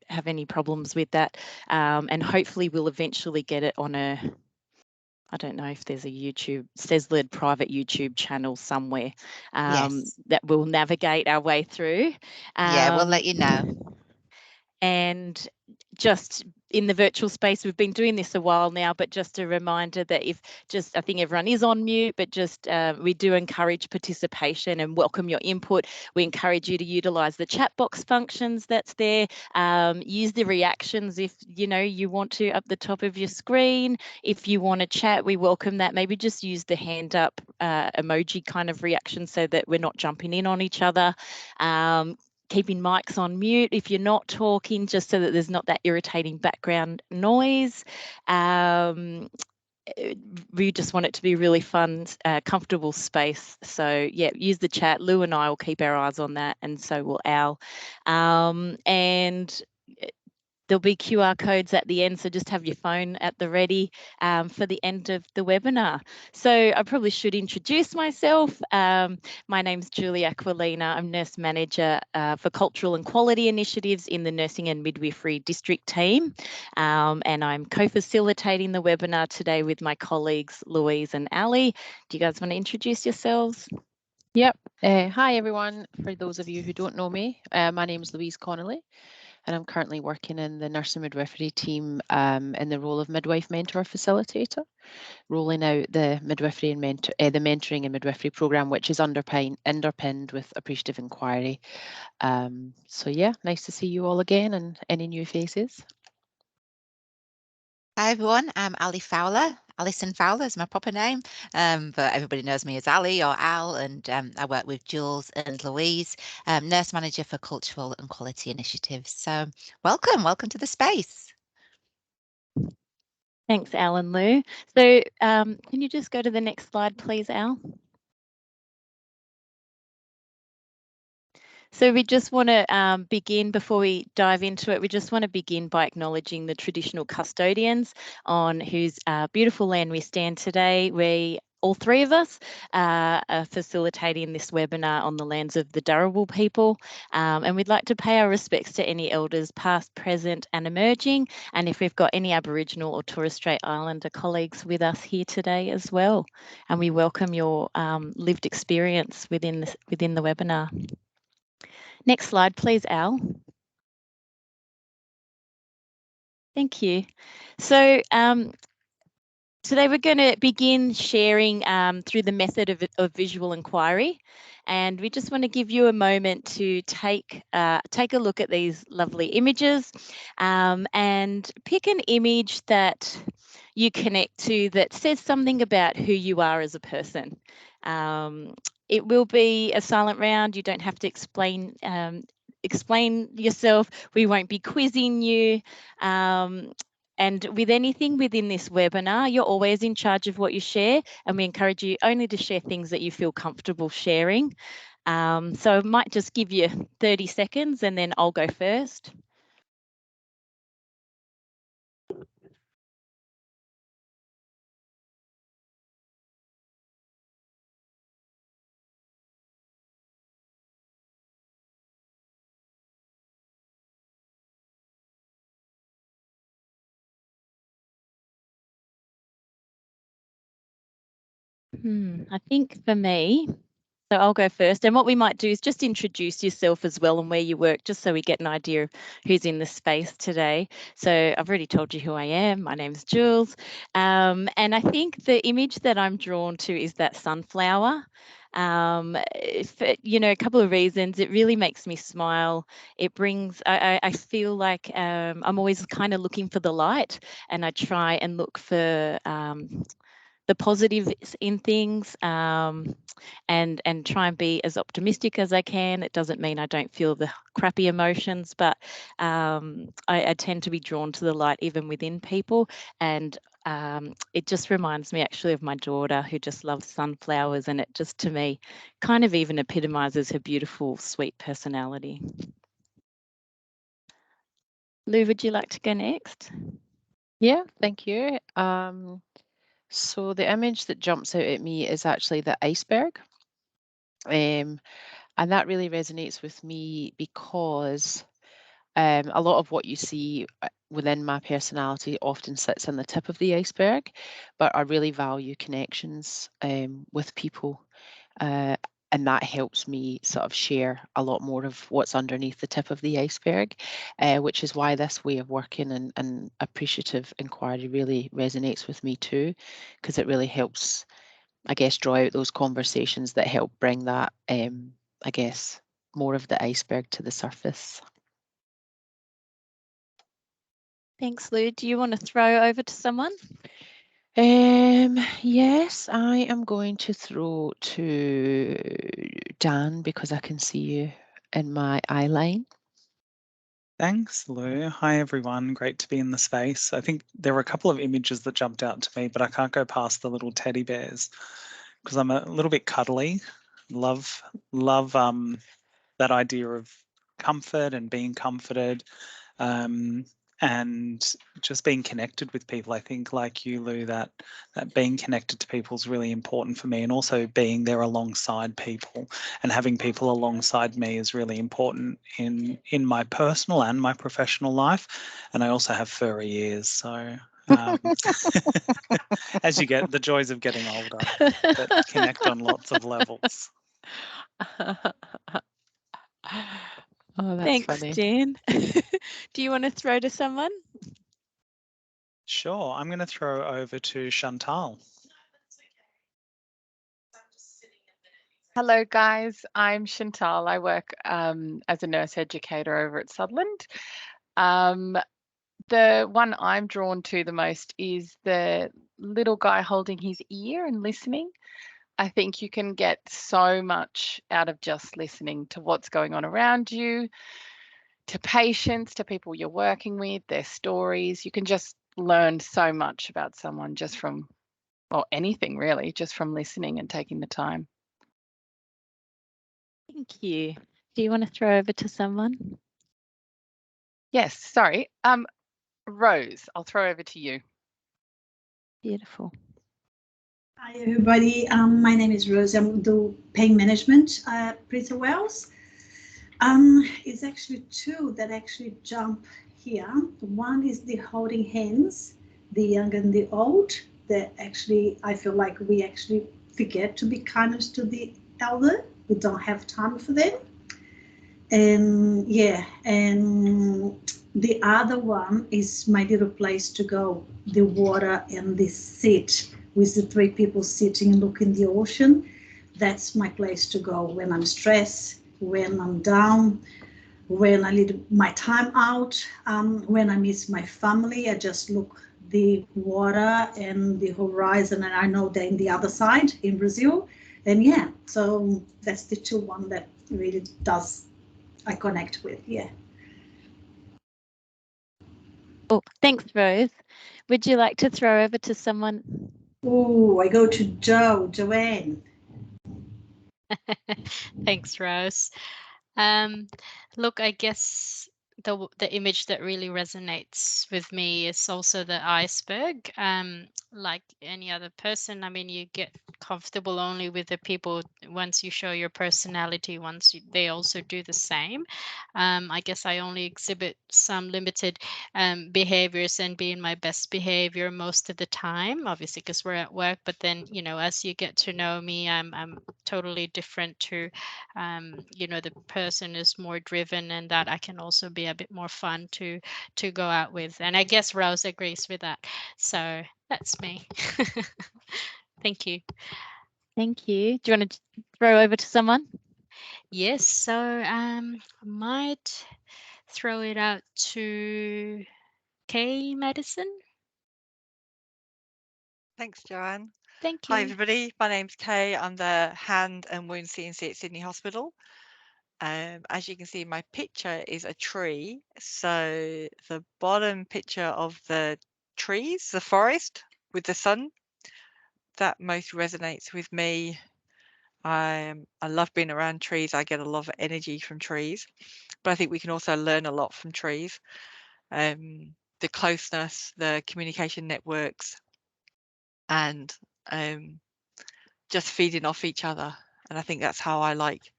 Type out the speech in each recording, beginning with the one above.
have any problems with that. And hopefully we'll eventually get it on a, I don't know if there's a YouTube, SES-led private YouTube channel somewhere that we'll navigate our way through. Yeah, we'll let you know. And just in the virtual space, we've been doing this a while now, but just a reminder that I think everyone is on mute, but just we do encourage participation and welcome your input. We encourage you to utilise the chat box functions that's there. Use the reactions if you want to up the top of your screen. If you want to chat, we welcome that. Maybe just use the hand up emoji kind of reaction so that we're not jumping in on each other. Keeping mics on mute if you're not talking, just so that there's not that irritating background noise. We just want it to be really fun, comfortable space. So yeah, use the chat. Lou and I will keep our eyes on that, and so will Al. And there'll be QR codes at the end, so just have your phone at the ready for the end of the webinar. So I probably should introduce myself. My name's Julie Aquilina. I'm Nurse Manager for Cultural and Quality Initiatives in the Nursing and Midwifery District team. And I'm co-facilitating the webinar today with my colleagues Louise and Ali. Do you guys want to introduce yourselves? Yep. Hi, everyone. For those of you who don't know me, my name is Louise Connolly, and I'm currently working in the Nurse and Midwifery team in the role of Midwife Mentor Facilitator, rolling out the midwifery and the mentoring and midwifery programme, which is underpinned with Appreciative Inquiry. So yeah, nice to see you all again and any new faces. Hi everyone, I'm Ali Fowler. Alison Fowler is my proper name, but everybody knows me as Ali or Al, and I work with Jules and Louise, Nurse Manager for Cultural and Quality Initiatives. So welcome to the space. Thanks, Al and Lou. So can you just go to the next slide, please, Al? So we just want to begin, before we dive into it, we just want to begin by acknowledging the traditional custodians on whose beautiful land we stand today. All three of us are facilitating this webinar on the lands of the Dharawal people, and we'd like to pay our respects to any elders past, present and emerging, and if we've got any Aboriginal or Torres Strait Islander colleagues with us here today as well. And we welcome your lived experience within the webinar. Next slide, please, Al. Thank you. So today we're going to begin sharing through the method of visual inquiry, and we just want to give you a moment to take a look at these lovely images and pick an image that you connect to that says something about who you are as a person. It will be a silent round. You don't have to explain yourself. We won't be quizzing you. And with anything within this webinar, you're always in charge of what you share, and we encourage you only to share things that you feel comfortable sharing. So I might just give you 30 seconds and then I'll go first. I think for me, so I'll go first. And what we might do is just introduce yourself as well and where you work, just so we get an idea of who's in the space today. So I've already told you who I am. My name's Jules. And I think the image that I'm drawn to is that sunflower. For, a couple of reasons. It really makes me smile. It brings, I feel like I'm always kind of looking for the light, and I try and look for the positives in things, and try and be as optimistic as I can. It doesn't mean I don't feel the crappy emotions, but I tend to be drawn to the light even within people, and it just reminds me actually of my daughter, who just loves sunflowers, and it just, to me, kind of even epitomizes her beautiful, sweet personality. Lou, would you like to go next? Yeah, thank you. So the image that jumps out at me is actually the iceberg. And that really resonates with me because A lot of what you see within my personality often sits on the tip of the iceberg, but I really value connections with people. And that helps me sort of share a lot more of what's underneath the tip of the iceberg, which is why this way of working and appreciative inquiry really resonates with me too, because it really helps, I guess, draw out those conversations that help bring that, I guess, more of the iceberg to the surface. Thanks, Lou. Do you want to throw over to someone? Yes, I am going to throw to Dan because I can see you in my eye line. Thanks, Lou. Hi, everyone. Great to be in the space. I think there were a couple of images that jumped out to me, but I can't go past the little teddy bears because I'm a little bit cuddly. Love that idea of comfort and being comforted. And just being connected with people. I think, like you, Lou, that being connected to people is really important for me, and also being there alongside people and having people alongside me is really important in my personal and my professional life. And I also have furry ears, so as you get the joys of getting older, that connect on lots of levels. Oh, that's Thanks, funny. Jen. Do you want to throw to someone? Sure, I'm going to throw over to Chantal. Hello guys, I'm Chantal. I work as a nurse educator over at Sutherland. The one I'm drawn to the most is the little guy holding his ear and listening. I think you can get so much out of just listening to what's going on around you, to patients, to people you're working with, their stories. You can just learn so much about someone just from, or anything really, just from listening and taking the time. Thank you. Do you want to throw over to someone? Yes, sorry. Rose, I'll throw over to you. Beautiful. Hi everybody, my name is Rose. I'm the pain management at Pretty Wells. It's actually two that actually jump here. One is the holding hands, the young and the old, that actually I feel like we actually forget to be kindness to the elder. We don't have time for them. And yeah, and the other one is my little place to go, the water and the seat with the three people sitting and looking the ocean. That's my place to go when I'm stressed, when I'm down, when I need my time out, when I miss my family. I just look the water and the horizon, and I know they're in the other side in Brazil. And yeah, so that's the two one that really does I connect with, yeah. Oh, thanks, Rose. Would you like to throw over to someone? Oh, I go to Joanne. Thanks, Rose. Look, I guess the image that really resonates with me is also the iceberg. Like any other person, I mean, you get comfortable only with the people once you show your personality, they also do the same. I guess I only exhibit some limited behaviors and be in my best behavior most of the time, obviously because we're at work. But then, as you get to know me, I'm totally different to the person is more driven, and that I can also be a bit more fun to go out with. And I guess Rose agrees with that. So that's me. Thank you. Thank you. Do you want to throw over to someone? Yes, so I might throw it out to Kay Madison. Thanks, Joanne. Thank you. Hi, everybody. My name's Kay. I'm the hand and wound CNC at Sydney Hospital. As you can see, my picture is a tree. So the bottom picture of the trees, the forest with the sun, that most resonates with me. I love being around trees. I get a lot of energy from trees, but I think we can also learn a lot from trees. The closeness, the communication networks, and just feeding off each other. And I think that's how I like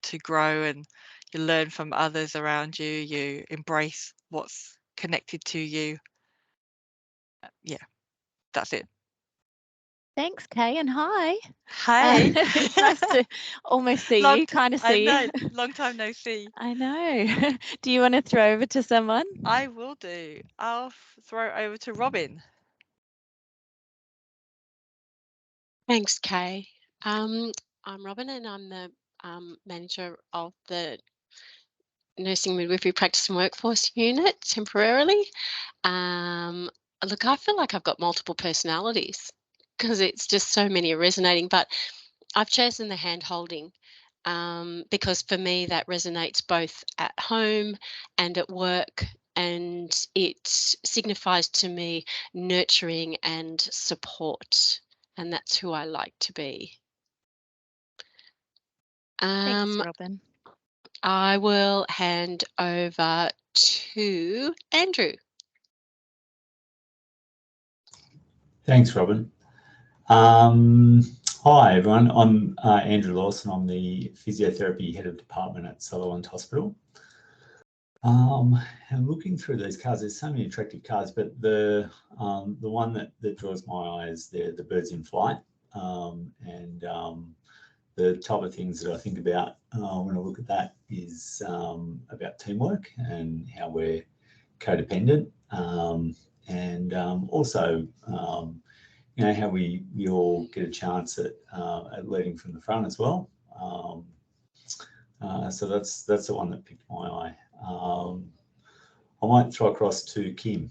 to grow and you learn from others around you, you embrace what's connected to you. Yeah, that's it. Thanks, Kay, and hi. Hey. It's nice to almost see you, kind of I see know, you. long time no see. I know. Do you want to throw over to someone? I will do. I'll throw it over to Robin. Thanks, Kay. I'm Robin and I'm the manager of the Nursing Midwifery Practice and Workforce Unit temporarily. Look, I feel like I've got multiple personalities because it's just so many resonating, but I've chosen the hand holding because for me that resonates both at home and at work, and it signifies to me nurturing and support, and that's who I like to be. Thanks, Robin. I will hand over to Andrew. Thanks, Robin. Hi, everyone. I'm Andrew Lawson. I'm the physiotherapy head of department at Sutherland Hospital. And looking through these cards, there's so many attractive cards, but the one that draws my eye is the birds in flight, and the type of things that I think about when I look at that is about teamwork and how we're codependent, and also you know, how we all get a chance at leading from the front as well. So that's the one that picked my eye. I might throw across to Kim.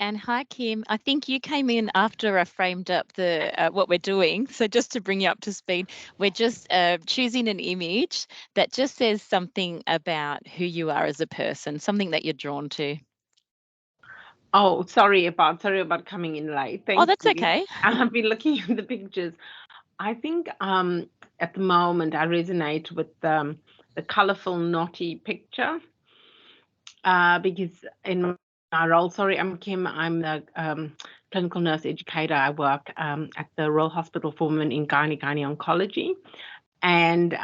And hi, Kim. I think you came in after I framed up the what we're doing. So just to bring you up to speed, we're just choosing an image that just says something about who you are as a person, something that you're drawn to. Oh, sorry about coming in late. Thank Oh, that's you. okay. I have been looking at the pictures. I think at the moment I resonate with the colourful, naughty picture because in my role, sorry, I'm Kim. I'm the clinical nurse educator. I work at the Royal Hospital for Women in Gynae Oncology, and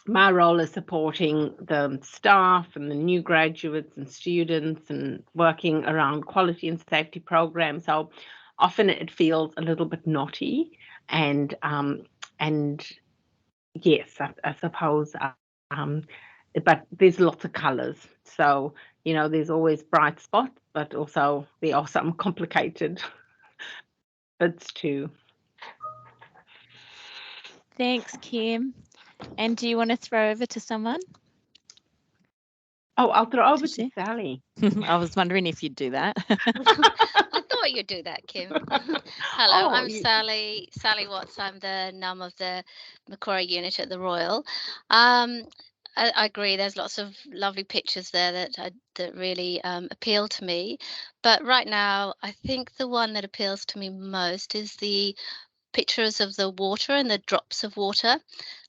my role is supporting the staff and the new graduates and students and working around quality and safety programs. So often it feels a little bit naughty, and yes, I suppose, but there's lots of colours. So, you know, there's always bright spots, but also there are some complicated bits too. Thanks, Kim. And do you want to throw over to someone? Oh, I'll throw over to Sally. I was wondering if you'd do that. I thought you'd do that, Kim. Hello, Oh, I'm Sally Watts. I'm the NUM of the Macquarie unit at the Royal. I agree. There's lots of lovely pictures there that really appeal to me. But right now, I think the one that appeals to me most is the pictures of the water and the drops of water,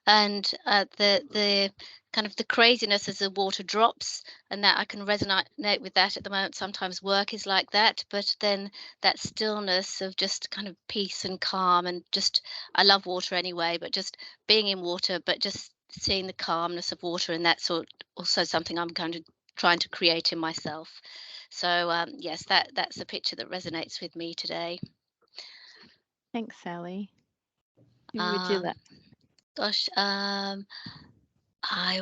and the kind of the craziness as the water drops, and that I can resonate with that at the moment. Sometimes work is like that, but then that stillness of just kind of peace and calm, and just, I love water anyway, but just being in water, but just seeing the calmness of water, and that's also something I'm kind of trying to create in myself. So yes, that's a picture that resonates with me today. Thanks, Sally. Who would you like? Gosh, I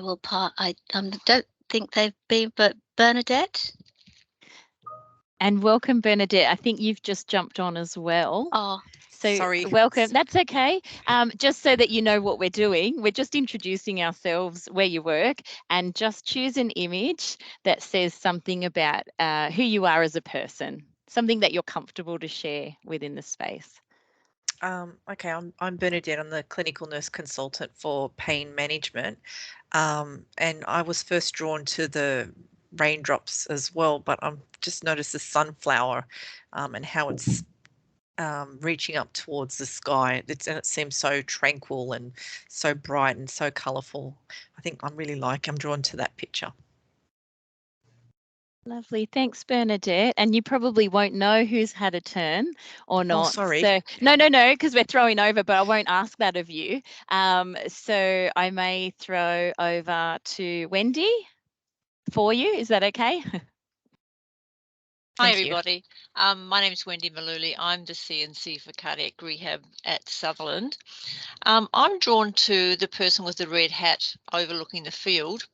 will I don't think they've been, but Bernadette. And welcome, Bernadette. I think you've just jumped on as well. Oh, so sorry. Welcome. That's okay. Just so that you know what we're doing, we're just introducing ourselves, where you work, and just choose an image that says something about who you are as a person, something that you're comfortable to share within the space. Okay, I'm Bernadette. I'm the clinical nurse consultant for pain management, and I was first drawn to the raindrops as well, but I've just noticed the sunflower and how it's reaching up towards the sky. And it seems so tranquil and so bright and so colourful. I think I'm drawn to that picture. Lovely. Thanks, Bernadette. And you probably won't know who's had a turn or not. sorry. So no, because we're throwing over, but I won't ask that of you. So I may throw over to Wendy for you. Is that okay? Hi, Thank you. everybody. My name is Wendy Maluli. I'm the CNC for cardiac rehab at Sutherland. I'm drawn to the person with the red hat overlooking the field.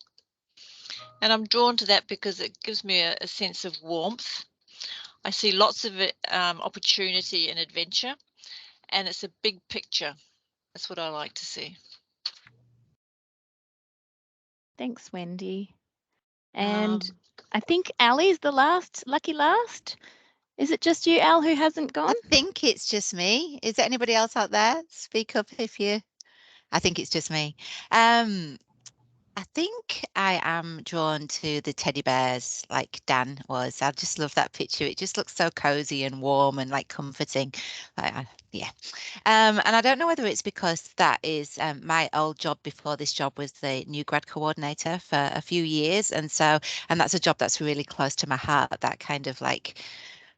And I'm drawn to that because it gives me a sense of warmth. I see lots of opportunity and adventure, and it's a big picture. That's what I like to see. Thanks, Wendy. And I think Ali's the lucky last. Is it just you, Al, who hasn't gone? I think it's just me. Is there anybody else out there? Speak up if you. I think it's just me. I think I am drawn to the teddy bears like Dan was. I just love that picture. It just looks so cozy and warm and like comforting. Yeah. And I don't know whether it's because that is my old job before this job was the new grad coordinator for a few years. And that's a job that's really close to my heart, that kind of like,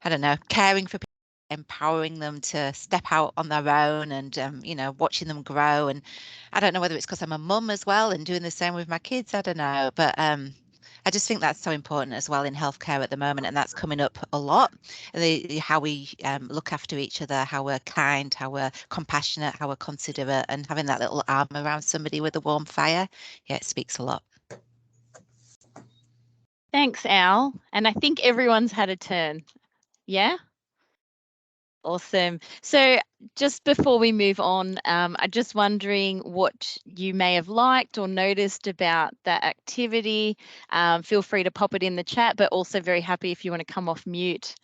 I don't know, caring for people, empowering them to step out on their own and, watching them grow. And I don't know whether it's because I'm a mum as well and doing the same with my kids. I don't know. But I just think that's so important as well in healthcare at the moment. And that's coming up a lot. How we look after each other, how we're kind, how we're compassionate, how we're considerate, and having that little arm around somebody with a warm fire. Yeah, it speaks a lot. Thanks, Al. And I think everyone's had a turn. Yeah? Awesome. So just before we move on, I'm just wondering what you may have liked or noticed about that activity. Feel free to pop it in the chat, but also very happy if you want to come off mute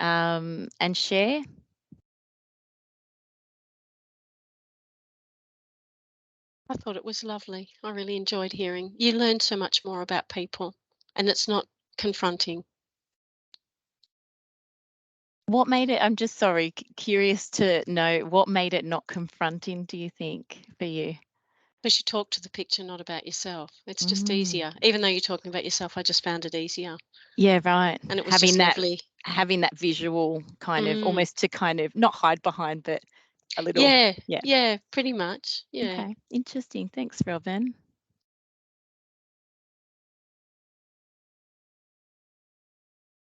and share. I thought it was lovely. I really enjoyed hearing. You learn so much more about people, and it's not confronting. What made it, I'm just sorry, curious to know what made it not confronting, do you think, for you? Because you talk to the picture, not about yourself. It's just easier. Even though you're talking about yourself, I just found it easier. Yeah, right. And it was just lovely. Having that visual kind of almost to kind of not hide behind, but a little. Yeah, pretty much. Yeah. Okay, interesting. Thanks, Robin.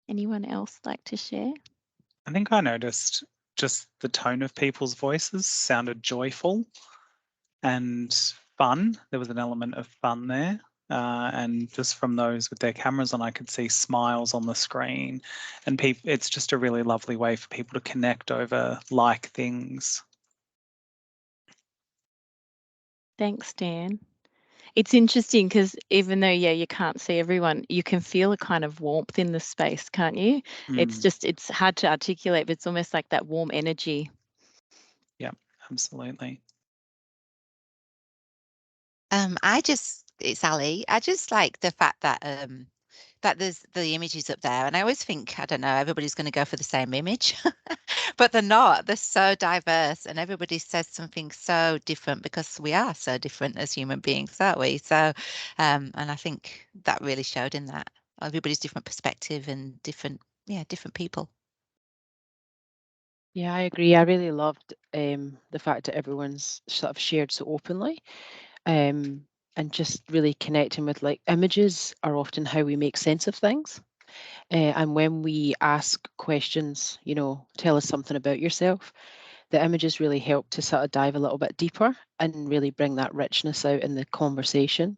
Anyone else like to share? I think I noticed just the tone of people's voices sounded joyful and fun. There was an element of fun there. And just from those with their cameras on, I could see smiles on the screen. And it's just a really lovely way for people to connect over like things. Thanks, Dan. It's interesting because even though, you can't see everyone, you can feel a kind of warmth in the space, can't you? It's hard to articulate, but it's almost like that warm energy. Yeah, absolutely. It's Ali. I just like the fact that that there's the images up there, and I always think, I don't know, everybody's going to go for the same image, but they're not. They're so diverse, and everybody says something so different because we are so different as human beings, aren't we? So, and I think that really showed in that everybody's different perspective and different people. Yeah, I agree. I really loved the fact that everyone's sort of shared so openly, and just really connecting with like images are often how we make sense of things. And when we ask questions, tell us something about yourself, the images really help to sort of dive a little bit deeper and really bring that richness out in the conversation.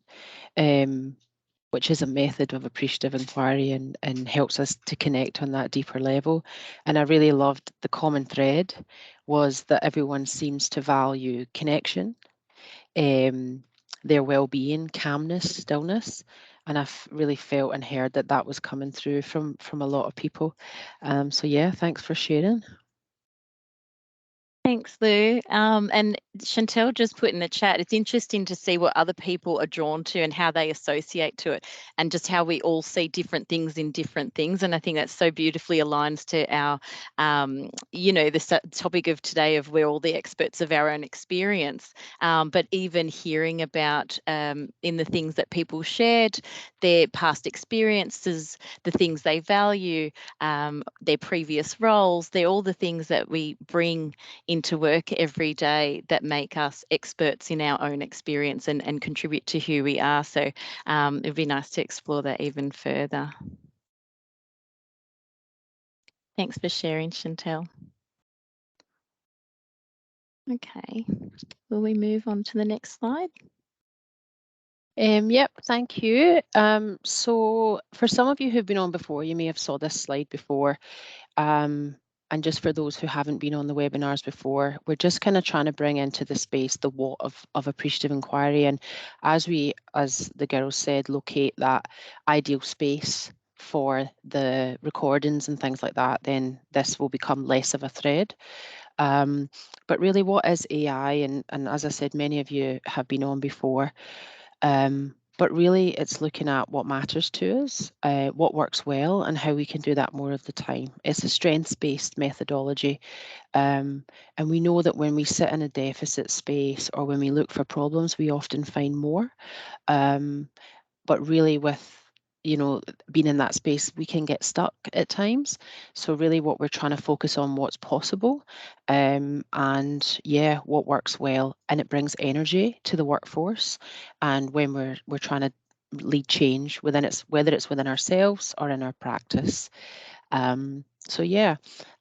Which is a method of appreciative inquiry and helps us to connect on that deeper level. And I really loved the common thread was that everyone seems to value connection, their well-being, calmness, stillness. And I've really felt and heard that was coming through from a lot of people. So yeah, thanks for sharing. Thanks, Lou. And Chantel just put in the chat, it's interesting to see what other people are drawn to and how they associate to it, and just how we all see different things in different things. And I think that so beautifully aligns to our, you know, the topic of today of we're all the experts of our own experience. But even hearing about in the things that people shared, their past experiences, the things they value, their previous roles, they're all the things that we bring into work every day that make us experts in our own experience and contribute to who we are. So it'd be nice to explore that even further. Thanks for sharing, Chantel. Okay, will we move on to the next slide? Yep, thank you. So for some of you who've been on before, you may have saw this slide before. And just for those who haven't been on the webinars before, we're just kind of trying to bring into the space the what of appreciative inquiry. And as the girls said, locate that ideal space for the recordings and things like that, then this will become less of a thread. But really, what is AI? And as I said, many of you have been on before. But really, it's looking at what matters to us, what works well, and how we can do that more of the time. It's a strengths-based methodology. And we know that when we sit in a deficit space or when we look for problems, we often find more. But really with, you know, being in that space, we can get stuck at times. So really what we're trying to focus on what's possible, and yeah, what works well, and it brings energy to the workforce. And when we're trying to lead change within whether it's within ourselves or in our practice. So yeah,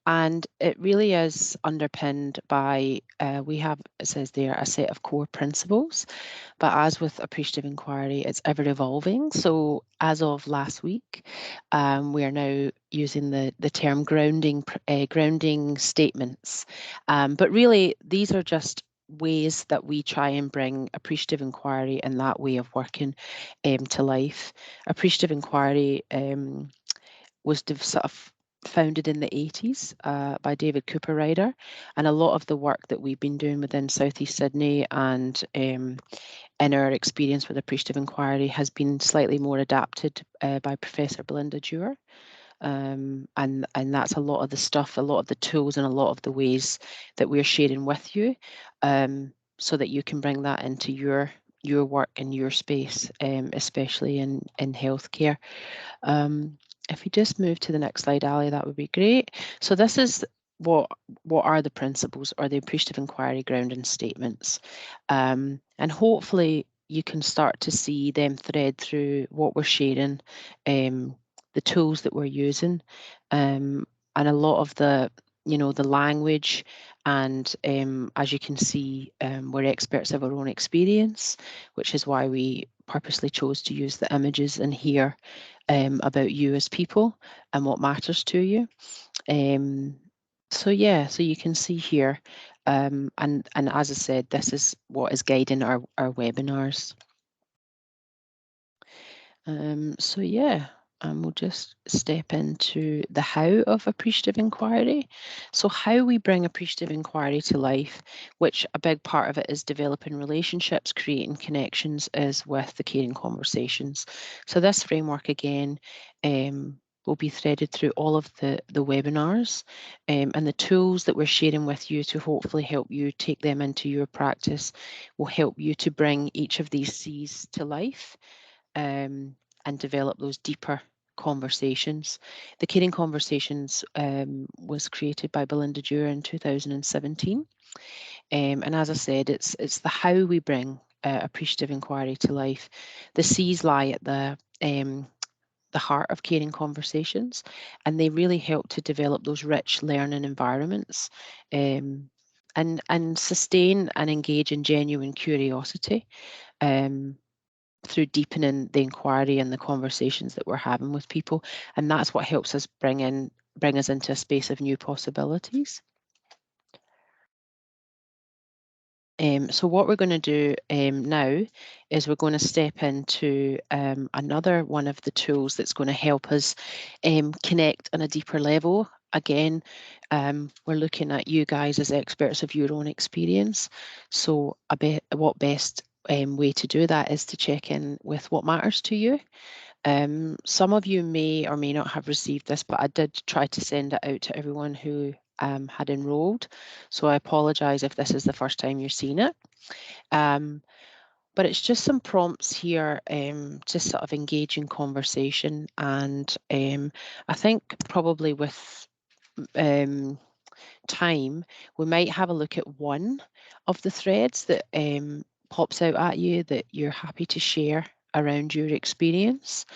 and it really is underpinned by, we have, it says there, a set of core principles. But as with appreciative inquiry, it's ever evolving. So as of last week, we are now using the term grounding statements. But really, these are just ways that we try and bring appreciative inquiry and that way of working to life. Appreciative inquiry was sort of founded in the 80s by David Cooper Ryder, and a lot of the work that we've been doing within Southeast Sydney and in our experience with appreciative inquiry has been slightly more adapted by Professor Belinda Dewar. And that's a lot of the stuff, a lot of the tools and a lot of the ways that we're sharing with you, so that you can bring that into your work and your space, especially in healthcare. If you just move to the next slide, Ali, that would be great. So this is what are the principles or the appreciative inquiry grounding statements. And hopefully you can start to see them thread through what we're sharing, the tools that we're using, and a lot of the, you know, the language. And as you can see, we're experts of our own experience, which is why we purposely chose to use the images in here about you as people and what matters to you. So yeah, so you can see here, and as I said, this is what is guiding our webinars. So yeah, and we'll just step into the how of appreciative inquiry. So how we bring appreciative inquiry to life, which a big part of it is developing relationships, creating connections, is with the caring conversations. So this framework again will be threaded through all of the webinars, and the tools that we're sharing with you to hopefully help you take them into your practice will help you to bring each of these C's to life. And develop those deeper conversations. The Caring Conversations was created by Belinda Dewar in 2017. And as I said, it's the how we bring appreciative inquiry to life. The C's lie at the heart of caring conversations, and they really help to develop those rich learning environments, and sustain and engage in genuine curiosity. Through deepening the inquiry and the conversations that we're having with people. And that's what helps us bring us into a space of new possibilities. So what we're going to do now is we're going to step into another one of the tools that's going to help us connect on a deeper level. Again, we're looking at you guys as experts of your own experience. So what best way to do that is to check in with what matters to you. Some of you may or may not have received this, but I did try to send it out to everyone who had enrolled. So I apologise if this is the first time you're seeing it. But it's just some prompts here to sort of engage in conversation. And I think probably with time, we might have a look at one of the threads that pops out at you that you're happy to share around your experience,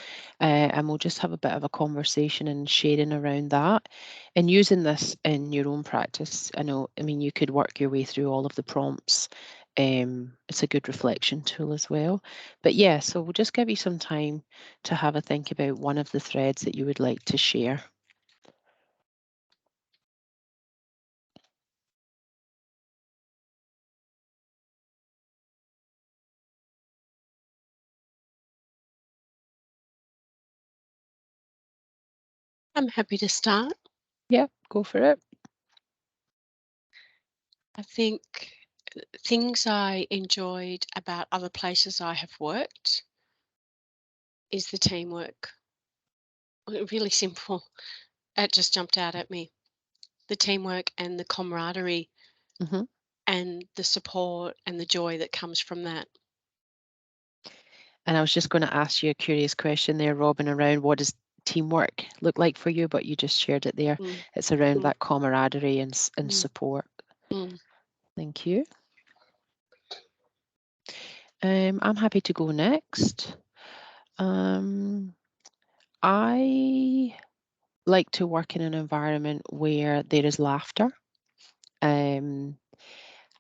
and we'll just have a bit of a conversation and sharing around that and using this in your own practice. I mean, you could work your way through all of the prompts. It's a good reflection tool as well. But yeah, so we'll just give you some time to have a think about one of the threads that you would like to share. I'm happy to start. Yeah, go for it. I think things I enjoyed about other places I have worked is the teamwork. Really simple. It just jumped out at me. The teamwork and the camaraderie and the support and the joy that comes from that. And I was just going to ask you a curious question there, Robin, around what does teamwork look like for you, but you just shared it there. It's around that camaraderie and support. Thank you. I'm happy to go next. I like to work in an environment where there is laughter.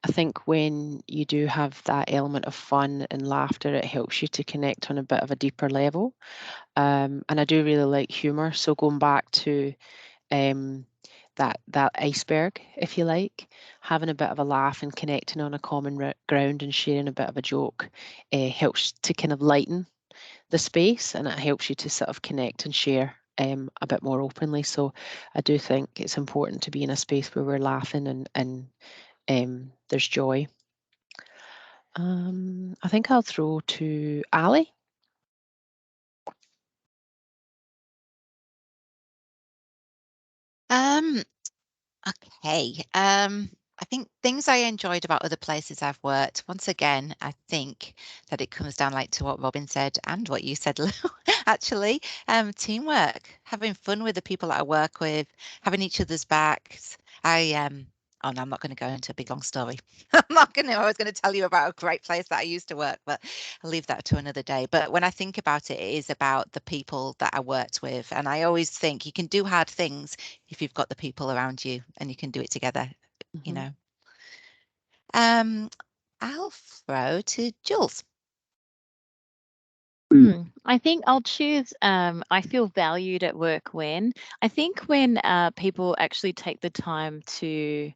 I think when you do have that element of fun and laughter, it helps you to connect on a bit of a deeper level. And I do really like humour. So going back to that iceberg, if you like, having a bit of a laugh and connecting on a common ground and sharing a bit of a joke helps to kind of lighten the space, and it helps you to sort of connect and share a bit more openly. So I do think it's important to be in a space where we're laughing and there's joy. I think I'll throw to Ali. Okay. I think things I enjoyed about other places I've worked, once again, I think that it comes down like to what Robin said and what you said, Lou, actually. Teamwork, having fun with the people that I work with, having each other's backs. Oh no, I'm not going to go into a big long story. I was going to tell you about a great place that I used to work, but I'll leave that to another day. But when I think about it, it is about the people that I worked with. And I always think you can do hard things if you've got the people around you and you can do it together, you know. I'll throw to Jules. I think I'll choose I feel valued at work when. I think when people actually take the time to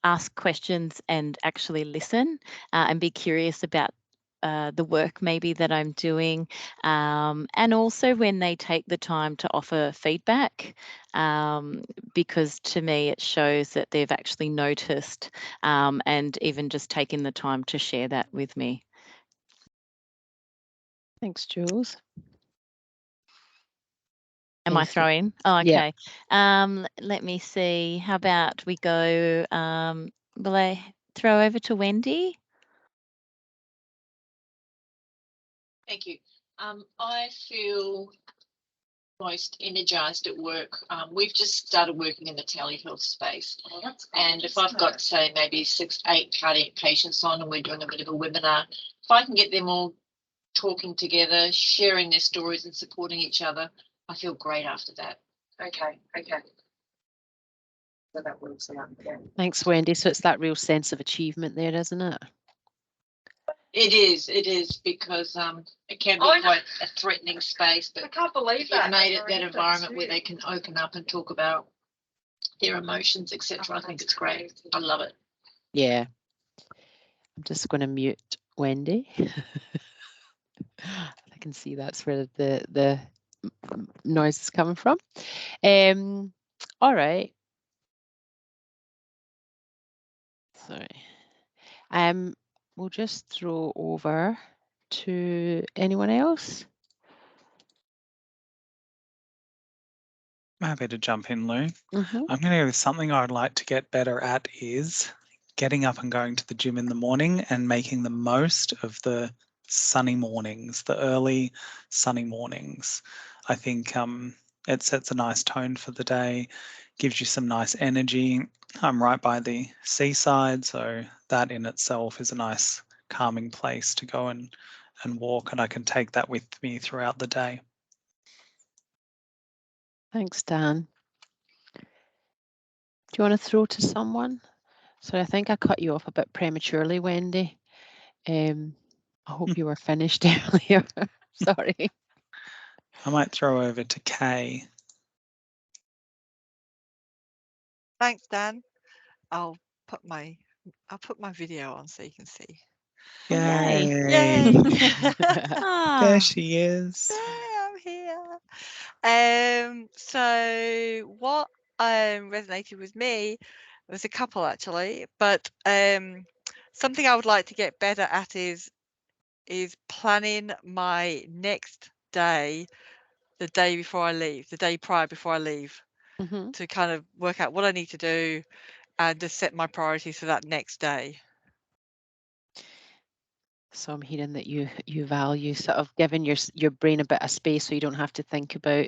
ask questions and actually listen and be curious about the work maybe that I'm doing, and also when they take the time to offer feedback, because to me it shows that they've actually noticed and even just taken the time to share that with me. Thanks, Jules. Am I throwing? Oh, Yeah. okay. Let me see. How about we go, will I throw over to Wendy? Thank you. I feel most energized at work. We've just started working in the telehealth space. And if I've got, say, maybe 6, 8 cardiac patients on and we're doing a bit of a webinar, if I can get them all talking together, sharing their stories and supporting each other, I feel great after that. Okay. So that works out. Thanks, Wendy. So it's that real sense of achievement there, isn't it? It is because it can be quite a threatening space, but I can't believe that made it that environment where they can open up and talk about their emotions, etc. I think it's great. I love it. Yeah. I'm just going to mute Wendy. I can see that's where the noise is coming from. All right. Sorry. We'll just throw over to anyone else. I'm happy to jump in, Lou. Mm-hmm. I'm going to go with something I'd like to get better at is getting up and going to the gym in the morning and making the most of the sunny mornings, the early sunny mornings. I think it sets a nice tone for the day, gives you some nice energy. I'm right by the seaside, so that in itself is a nice calming place to go and walk, and I can take that with me throughout the day. Thanks, Dan. Do you want to throw to someone? So I think I cut you off a bit prematurely, Wendy. I hope you were finished earlier. Sorry. I might throw over to Kay. Thanks, Dan. I'll put my video on so you can see. Yay. Yay! There she is. Yay, I'm here. So what resonated with me was a couple actually, but something I would like to get better at is planning my next day, the day before I leave, the day prior before I leave, to kind of work out what I need to do and to set my priorities for that next day. So I'm hearing that you value sort of giving your brain a bit of space so you don't have to think about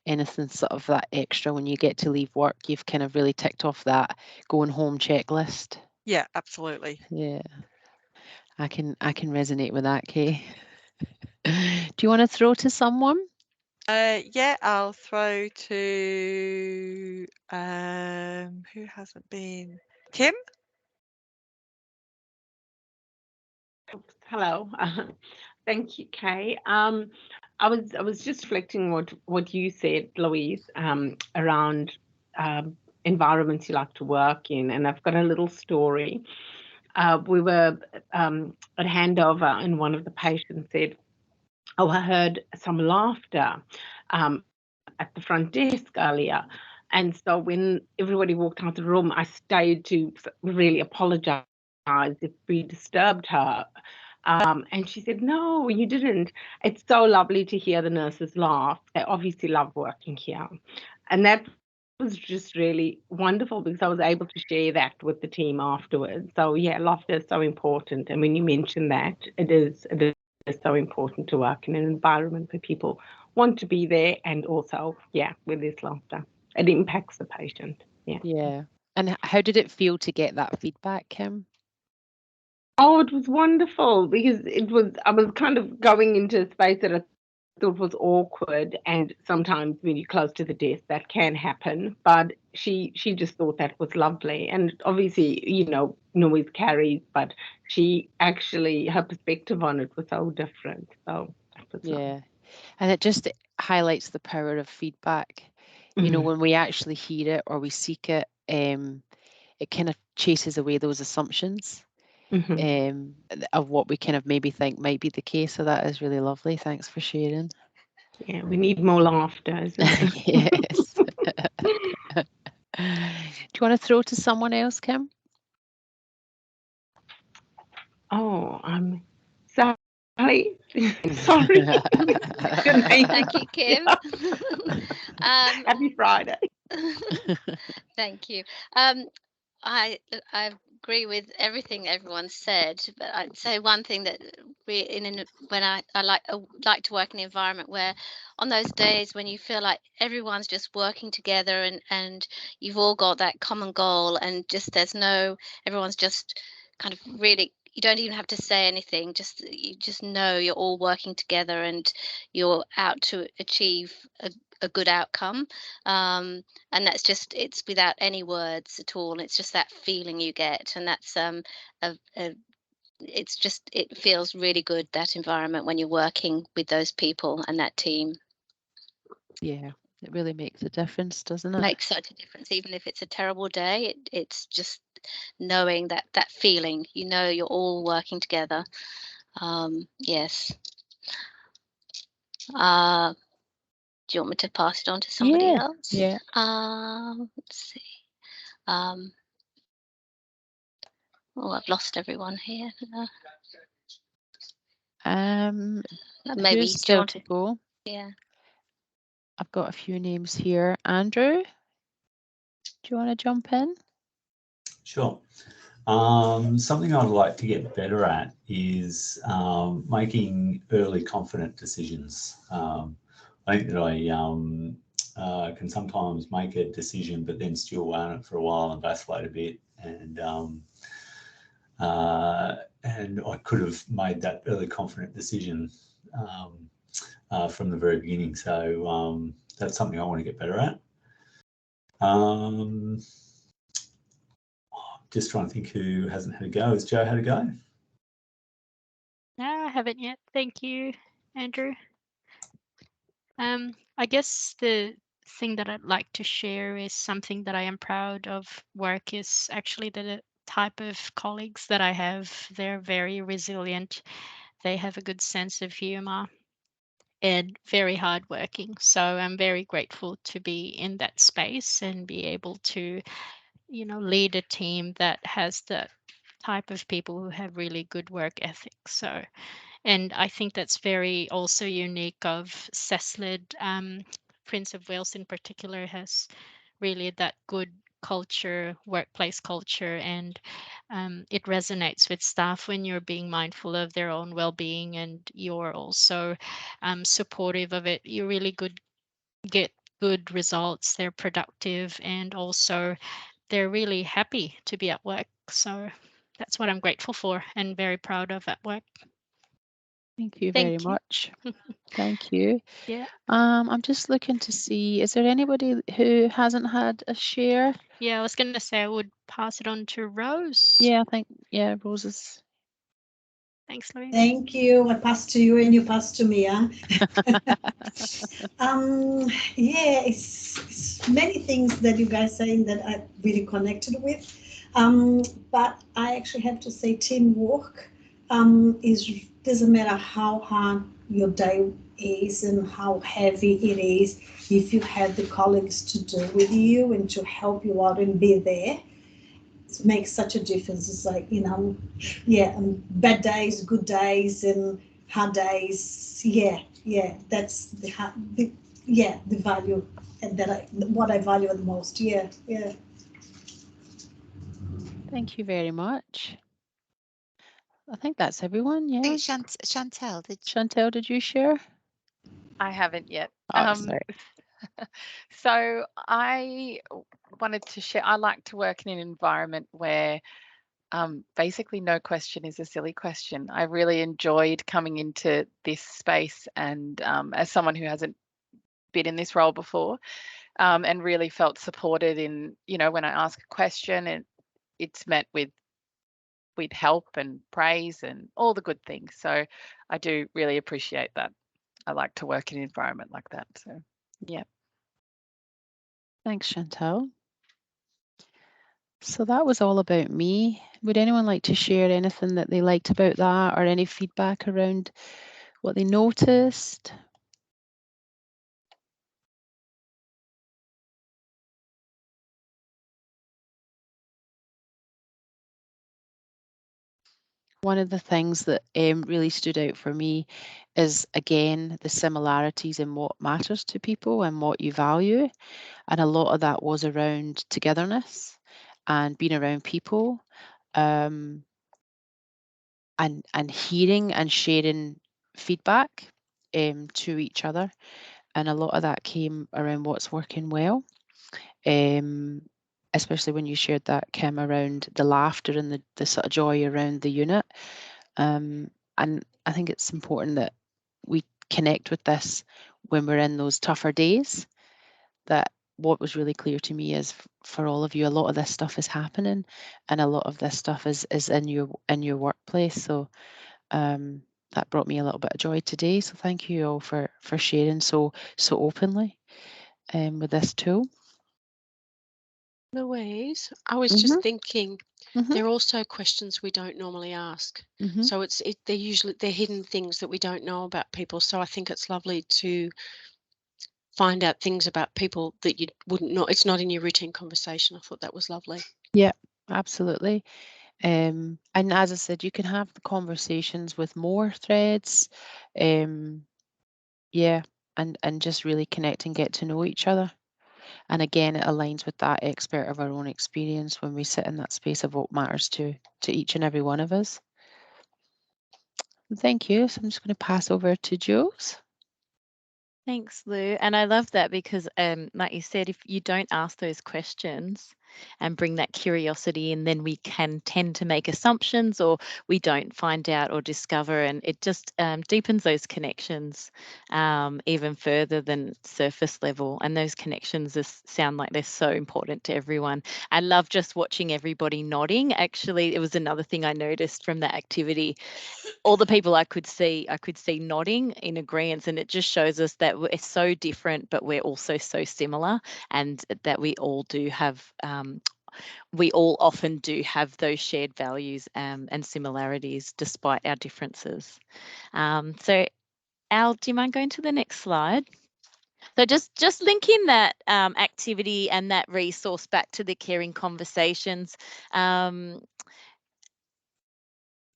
anything sort of that extra when you get to leave work. You've kind of really ticked off that going home checklist. Yeah, absolutely. Yeah. I can resonate with that, Kay. Do you want to throw to someone? Yeah, I'll throw to who hasn't been? Kim? Hello. Thank you, Kay. I was just reflecting what you said, Louise, around environments you like to work in, and I've got a little story. We were at handover, and one of the patients said, "Oh, I heard some laughter at the front desk earlier." And so when everybody walked out the room, I stayed to really apologize if we disturbed her. And she said, "No, you didn't. It's so lovely to hear the nurses laugh. They obviously love working here." And that was just really wonderful because I was able to share that with the team afterwards. So yeah, laughter is so important. And when you mention that, it is so important to work in an environment where people want to be there, and also, yeah, where there's laughter. It impacts the patient. Yeah. Yeah. And how did it feel to get that feedback, Kim? Oh, it was wonderful because I was kind of going into a space that I thought was awkward, and sometimes when you're close to the desk that can happen, but she just thought that was lovely. And obviously, noise carries, but she actually, her perspective on it was so different. So that was Yeah. And it just highlights the power of feedback. When we actually hear it or we seek it, it kind of chases away those assumptions of what we kind of maybe think might be the case. So that is really lovely. Thanks for sharing. Yeah, we need more laughter, isn't it? Yes. Do you want to throw to someone else, Kim? Oh, I'm Sally. Sorry. Good name. Thank you, Kim. Happy Friday. Thank you. I agree with everything everyone said, but I'd say one thing that when I like to work in an environment where, on those days when you feel like everyone's just working together and you've all got that common goal, and just everyone's just kind of really, you don't even have to say anything, you just know you're all working together and you're out to achieve a good outcome. And that's it's without any words at all. It's just that feeling you get, and that's it feels really good, that environment, when you're working with those people and that team. Yeah, it really makes a difference, doesn't it? Makes such a difference. Even if it's a terrible day, it's just knowing that feeling, you know, you're all working together. Yes. Do you want me to pass it on to somebody else? Yeah. Let's see. Oh, I've lost everyone here. Maybe who's still to go? Yeah. I've got a few names here. Andrew, do you want to jump in? Sure. Something I'd like to get better at is making early confident decisions. I think that I can sometimes make a decision but then stew on it for a while and vacillate a bit, and I could have made that early confident decision from the very beginning. So that's something I want to get better at. Just trying to think who hasn't had a go. Has Jo had a go? No, I haven't yet. Thank you, Andrew. I guess the thing that I'd like to share is something that I am proud of work is actually the type of colleagues that I have. They're very resilient. They have a good sense of humor and very hardworking. So I'm very grateful to be in that space and be able to, you know, lead a team that has the type of people who have really good work ethics. So, and I think that's very also unique of CESLID. Prince of Wales in particular has really that good culture, workplace culture, and it resonates with staff when you're being mindful of their own well-being and you're also supportive of it. You really get good results. They're productive and also they're really happy to be at work. So that's what I'm grateful for and very proud of at work. Thank you very much. Thank you. Yeah. I'm just looking to see, is there anybody who hasn't had a share? Yeah, I was going to say I would pass it on to Rose. Yeah, I think, yeah, Rose is. Thanks, Louise. Thank you. I pass to you and you pass to me. Yeah, it's many things that you guys saying that I really connected with. But I actually have to say teamwork doesn't matter how hard your day is and how heavy it is, if you have the colleagues to do with you and to help you out and be there, it makes such a difference. It's like, bad days, good days, and hard days. That's the value, and what I value the most. Yeah. Thank you very much. I think that's everyone. Yeah. Chantel, did you share? I haven't yet. Oh, sorry. So I wanted to share, I like to work in an environment where basically no question is a silly question. I really enjoyed coming into this space and as someone who hasn't been in this role before and really felt supported in, when I ask a question and it's met with help and praise and all the good things. So I do really appreciate that. I like to work in an environment like that. So, yeah. Thanks, Chantal. So that was all about me. Would anyone like to share anything that they liked about that or any feedback around what they noticed? One of the things that really stood out for me is, again, the similarities in what matters to people and what you value. And a lot of that was around togetherness and being around people, and hearing and sharing feedback to each other. And a lot of that came around what's working well. Especially when you shared that, Kim, around the laughter and the sort of joy around the unit. And I think it's important that we connect with this when we're in those tougher days. That what was really clear to me is for all of you, a lot of this stuff is happening and a lot of this stuff is in your workplace. So that brought me a little bit of joy today. So thank you all for sharing so openly with this tool. Louise, I was just thinking, they're also questions we don't normally ask. So they're hidden things that we don't know about people. So I think it's lovely to find out things about people that you wouldn't know. It's not in your routine conversation. I thought that was lovely. Yeah, absolutely. And as I said, you can have the conversations with more threads. Yeah, and just really connect and get to know each other. And again, it aligns with that expert of our own experience when we sit in that space of what matters to each and every one of us. Thank you. So I'm just going to pass over to Jules. Thanks, Lou. And I love that because, like you said, if you don't ask those questions and bring that curiosity in, then we can tend to make assumptions or we don't find out or discover. And it just deepens those connections even further than surface level. And those connections sound like they're so important to everyone. I love just watching everybody nodding. Actually, it was another thing I noticed from that activity. All the people I could see nodding in agreement, and it just shows us that we're so different, but we're also so similar, and that we all do have, we all often do have those shared values and similarities despite our differences. So, Al, do you mind going to the next slide? So just linking that activity and that resource back to the caring conversations.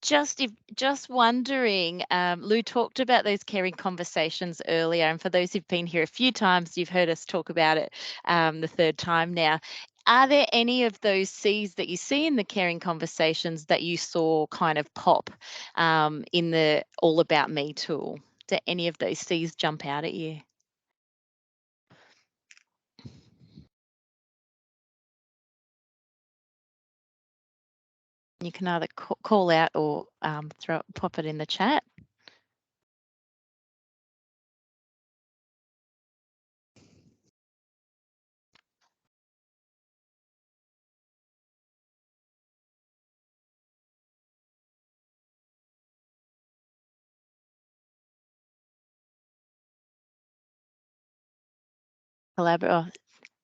Just wondering, Lou talked about those caring conversations earlier, and for those who've been here a few times, you've heard us talk about it the third time now. Are there any of those C's that you see in the caring conversations that you saw kind of pop in the All About Me tool? Do any of those C's jump out at you? You can either call out or pop it in the chat.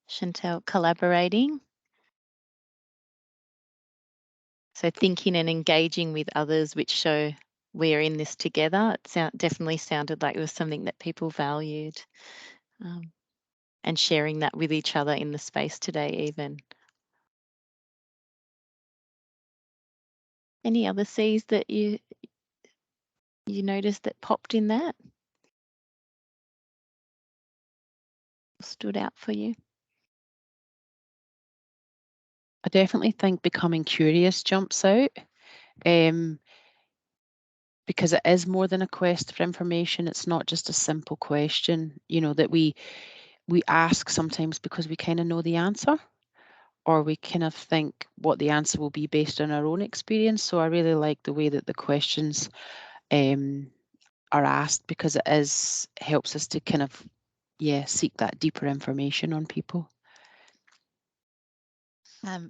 Chantel, collaborating. So thinking and engaging with others, which show we're in this together. It definitely sounded like it was something that people valued, and sharing that with each other in the space today even. Any other C's that you noticed that popped in that? Stood out for you? I definitely think becoming curious jumps out. Because it is more than a quest for information. It's not just a simple question, that we ask sometimes because we kind of know the answer, or we kind of think what the answer will be based on our own experience. So I really like the way that the questions are asked, because it helps us to kind of, seek that deeper information on people.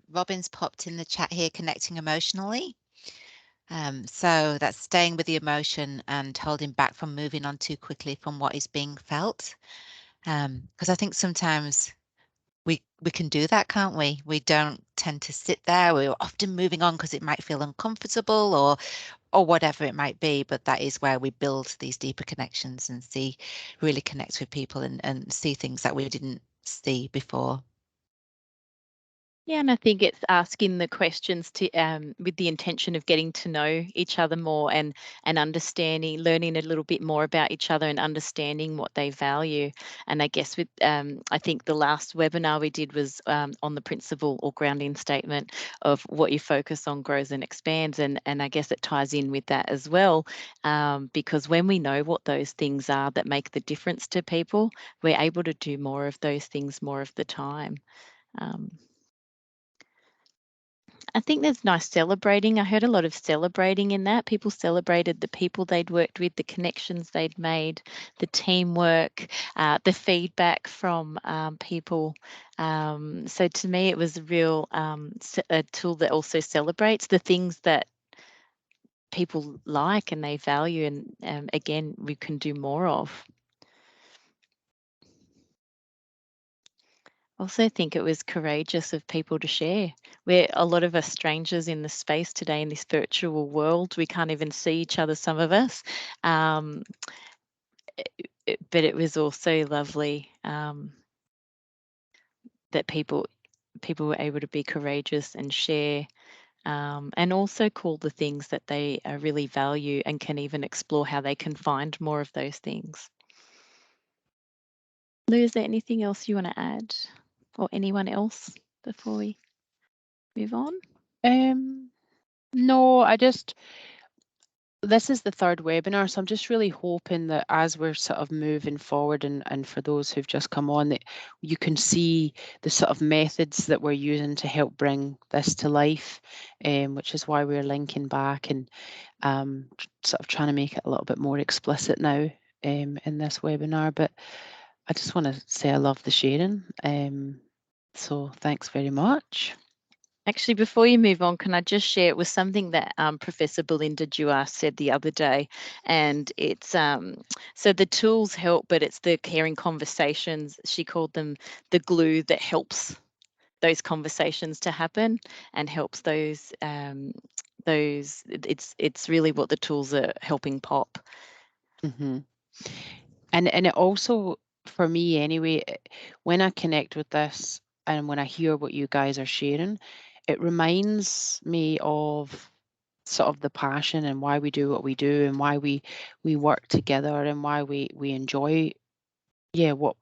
Robin's popped in the chat here, connecting emotionally. So that's staying with the emotion and holding back from moving on too quickly from what is being felt. Because I think sometimes we can do that, can't we? We don't tend to sit there. We're often moving on because it might feel uncomfortable or whatever it might be. But that is where we build these deeper connections and really connect with people and see things that we didn't see before. Yeah, and I think it's asking the questions to with the intention of getting to know each other more and understanding, learning a little bit more about each other and understanding what they value. And I guess with I think the last webinar we did was on the principle or grounding statement of what you focus on grows and expands, and I guess it ties in with that as well, because when we know what those things are that make the difference to people, we're able to do more of those things more of the time. I think there's nice celebrating. I heard a lot of celebrating in that. People celebrated the people they'd worked with, the connections they'd made, the teamwork, the feedback from people. So to me, it was a real a tool that also celebrates the things that people like and they value, and again, we can do more of. also think it was courageous of people to share. We're a lot of us strangers in the space today in this virtual world. We can't even see each other, some of us. But it was also lovely that people were able to be courageous and share, and also call the things that they really value, and can even explore how they can find more of those things. Lou, is there anything else you want to add, or anyone else, before we move on? No, this is the third webinar, so I'm just really hoping that as we're sort of moving forward, and for those who've just come on, that you can see the sort of methods that we're using to help bring this to life, which is why we're linking back and sort of trying to make it a little bit more explicit now in this webinar. But I just want to say I love the sharing. So thanks very much. Actually, before you move on, can I just share, it was something that Professor Belinda Dewar said the other day, and it's so the tools help, but it's the caring conversations. She called them the glue that helps those conversations to happen and helps those. It's really what the tools are helping pop. Mm-hmm. And it also, for me anyway, when I connect with this and when I hear what you guys are sharing, it reminds me of sort of the passion and why we do what we do, and why we work together, and why we enjoy what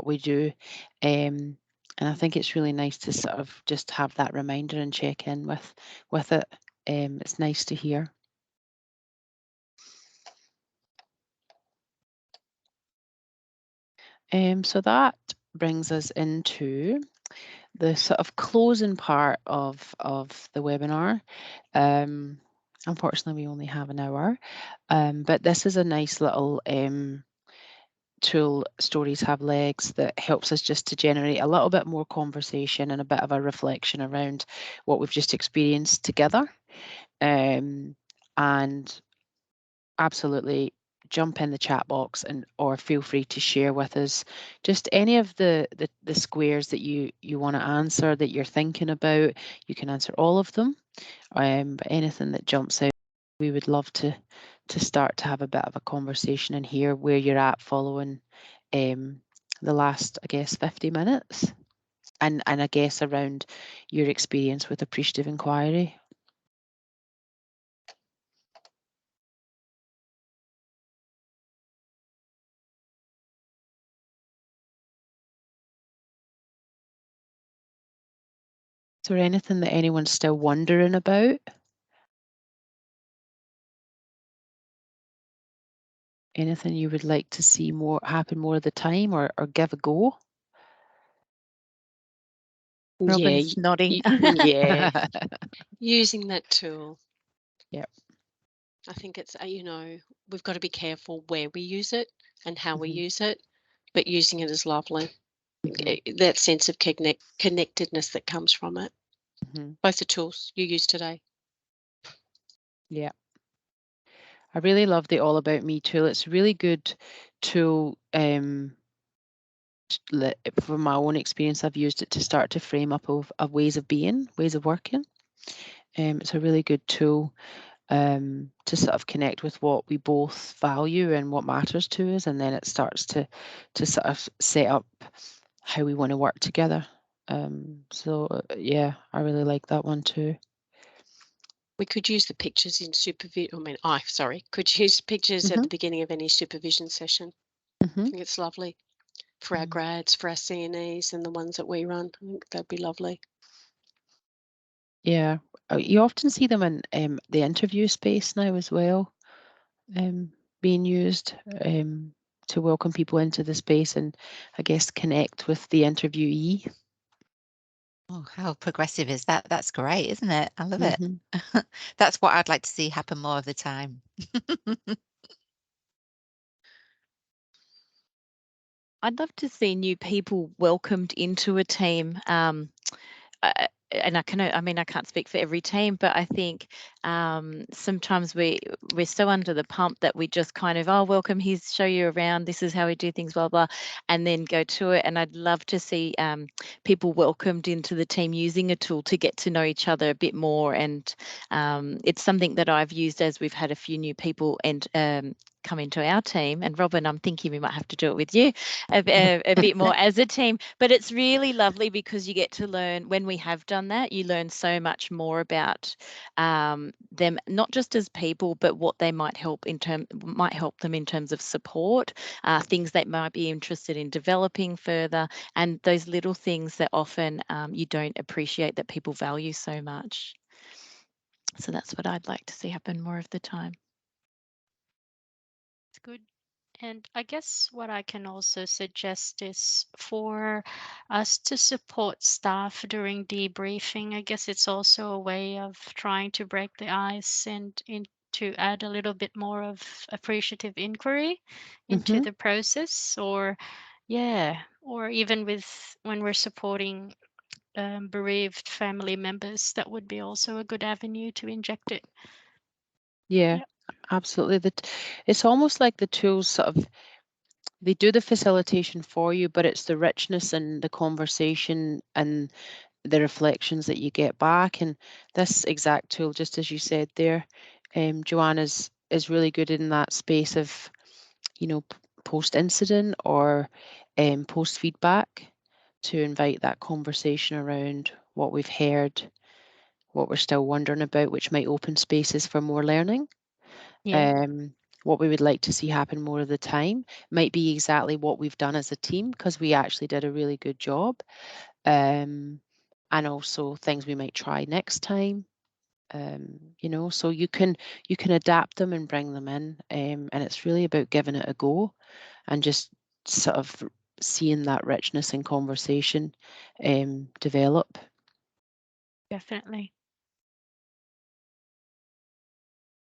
we do. And I think it's really nice to sort of just have that reminder and check in with it. It's nice to hear. So that brings us into the sort of closing part of the webinar. Unfortunately, we only have an hour, but this is a nice little tool, Stories Have Legs, that helps us just to generate a little bit more conversation and a bit of a reflection around what we've just experienced together. And absolutely jump in the chat box, or feel free to share with us just any of the squares that you want to answer, that you're thinking about. You can answer all of them, but anything that jumps out, we would love to start to have a bit of a conversation and hear where you're at following the last, I guess, 50 minutes, and I guess around your experience with Appreciative Inquiry. Is there anything that anyone's still wondering about? Anything you would like to see happen more of the time, or give a go? Robin's nodding. Yeah. Using that tool. Yep. I think it's, we've got to be careful where we use it and how we use it, but using it is lovely. That sense of connectedness that comes from it. Both the tools you used today. Yeah. I really love the All About Me tool. It's a really good tool. From my own experience, I've used it to start to frame up of ways of being, ways of working. It's a really good tool to sort of connect with what we both value and what matters to us, and then it starts to sort of set up how we want to work together. So yeah, I really like that one too. We could use the pictures in supervision. Could use pictures at the beginning of any supervision session. I think it's lovely for our grads, for our CNEs, and the ones that we run. I think that'd be lovely. Yeah, you often see them in the interview space now as well, being used to welcome people into the space and, I guess, connect with the interviewee. Oh, how progressive is that? That's great, isn't it? I love it. That's what I'd like to see happen more of the time. I'd love to see new people welcomed into a team. and I can't speak for every team, but I think sometimes we're so under the pump that we just kind of, oh, welcome, here's show you around, this is how we do things, blah blah, and then go to it. And I'd love to see people welcomed into the team using a tool to get to know each other a bit more. And it's something that I've used as we've had a few new people and come into our team. And Robin, I'm thinking we might have to do it with you a bit more as a team. But it's really lovely because you get to learn, when we have done that, you learn so much more about them, not just as people, but what they might help them in terms of support, things they might be interested in developing further, and those little things that often you don't appreciate that people value so much. So that's what I'd like to see happen more of the time. It's good. And I guess what I can also suggest is for us to support staff during debriefing. I guess it's also a way of trying to break the ice and to add a little bit more of appreciative inquiry into the process, or even with when we're supporting bereaved family members, that would be also a good avenue to inject it. Yeah, Yep. absolutely. It's almost like the tools sort of, they do the facilitation for you, but it's the richness and the conversation and the reflections that you get back. And this exact tool, just as you said there, Joanne, is really good in that space of, you know, post incident or post feedback, to invite that conversation around what we've heard, what we're still wondering about, which might open spaces for more learning. Yeah. What we would like to see happen more of the time might be exactly what we've done as a team, because we actually did a really good job. And also things we might try next time. You know, so you can adapt them and bring them in, and it's really about giving it a go and just sort of seeing that richness in conversation develop. Definitely.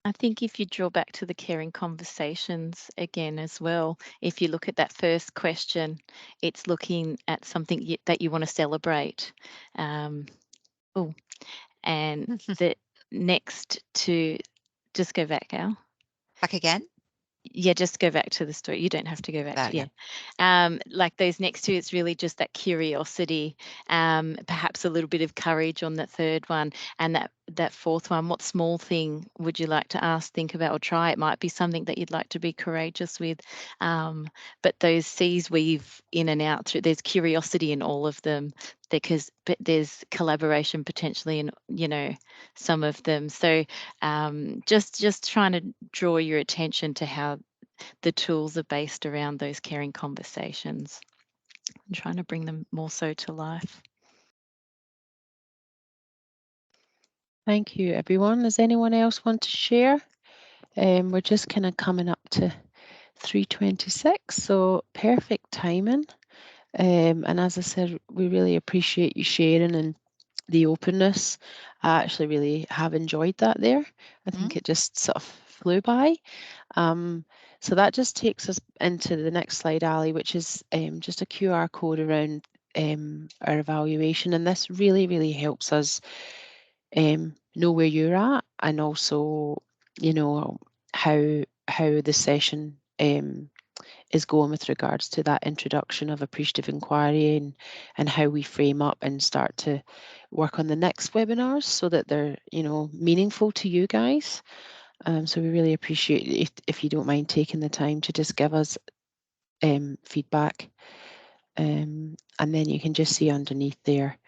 I think if you draw back to the caring conversations again as well, if you look at that first question, it's looking at something that you want to celebrate. And the next to, just go back, Al. Back again? Yeah, just go back to the story. You don't have to go back That, to, yeah. Like those next two, it's really just that curiosity, perhaps a little bit of courage on that third one. And that fourth one, what small thing would you like to ask, think about, or try? It might be something that you'd like to be courageous with. But those C's weave in and out through, there's curiosity in all of them, but there's collaboration potentially in, you know, some of them. So just trying to draw your attention to how the tools are based around those caring conversations and trying to bring them more so to life. Thank you, everyone. Does anyone else want to share? We're just kind of coming up to 3:26, so perfect timing. And as I said, we really appreciate you sharing and the openness. I actually really have enjoyed that there. I think it just sort of flew by. So that just takes us into the next slide, Ali, which is just a QR code around our evaluation. And this really, really helps us know where you're at, and also, you know, how the session is going with regards to that introduction of appreciative inquiry, and how we frame up and start to work on the next webinars so that they're, you know, meaningful to you guys. So we really appreciate it if you don't mind taking the time to just give us feedback. And then you can just see underneath there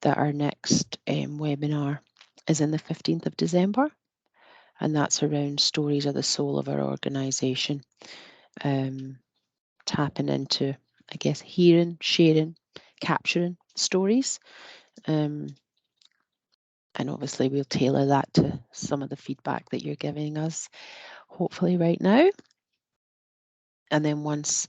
that our next webinar is in the 15th of December, and that's around stories of the soul of our organisation. Tapping into, I guess, hearing, sharing, capturing stories. And obviously we'll tailor that to some of the feedback that you're giving us, hopefully right now. And then once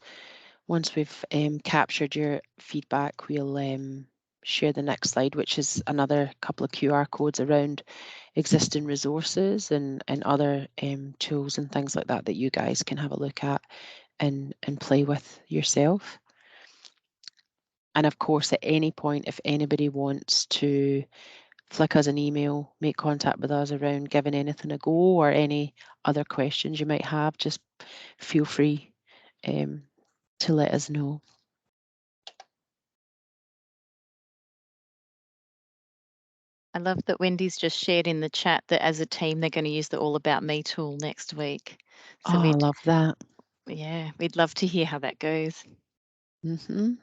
we've captured your feedback, we'll share the next slide, which is another couple of QR codes around existing resources and other tools and things like that you guys can have a look at and play with yourself. And of course, at any point, if anybody wants to flick us an email, make contact with us around giving anything a go or any other questions you might have, just feel free to let us know. I love that Wendy's just shared in the chat that as a team, they're going to use the All About Me tool next week. So I love that. Yeah, we'd love to hear how that goes. Mm-hmm.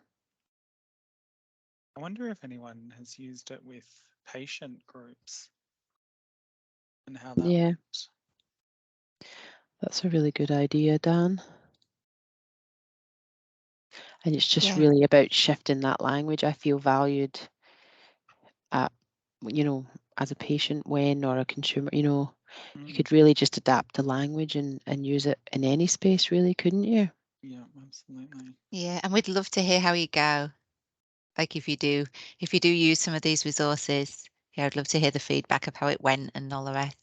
I wonder if anyone has used it with patient groups and how that works. That's a really good idea, Dan. And it's just Yeah. really about shifting that language. I feel valued at, you know, as a patient when, or a consumer, you know, you could really just adapt the language and use it in any space, really, couldn't you? Yeah, absolutely. Yeah, and we'd love to hear how you go. Like if you do use some of these resources, yeah, I'd love to hear the feedback of how it went and all the rest.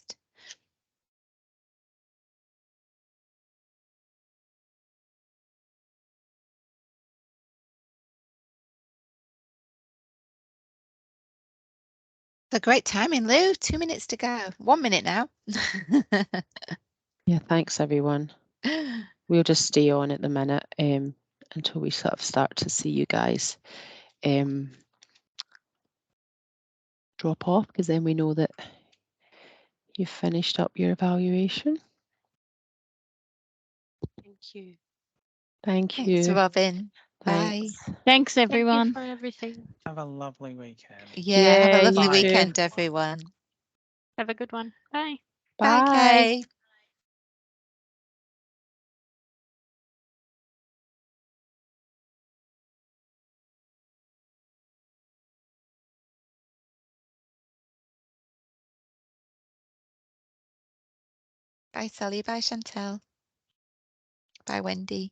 So great timing, Lou. 2 minutes to go. 1 minute now. Yeah, thanks everyone. We'll just stay on at the minute until we sort of start to see you guys drop off, because then we know that you've finished up your evaluation. Thank you. Thank you. Thanks, Robin. Thanks. Bye. Thanks, everyone. Thank you for everything. Have a lovely weekend. Yeah, have a Yeah, lovely you too. weekend, everyone. Have a good one. Bye. Bye, Bye. Kay. Bye, Sally. Bye, Chantel. Bye, Wendy.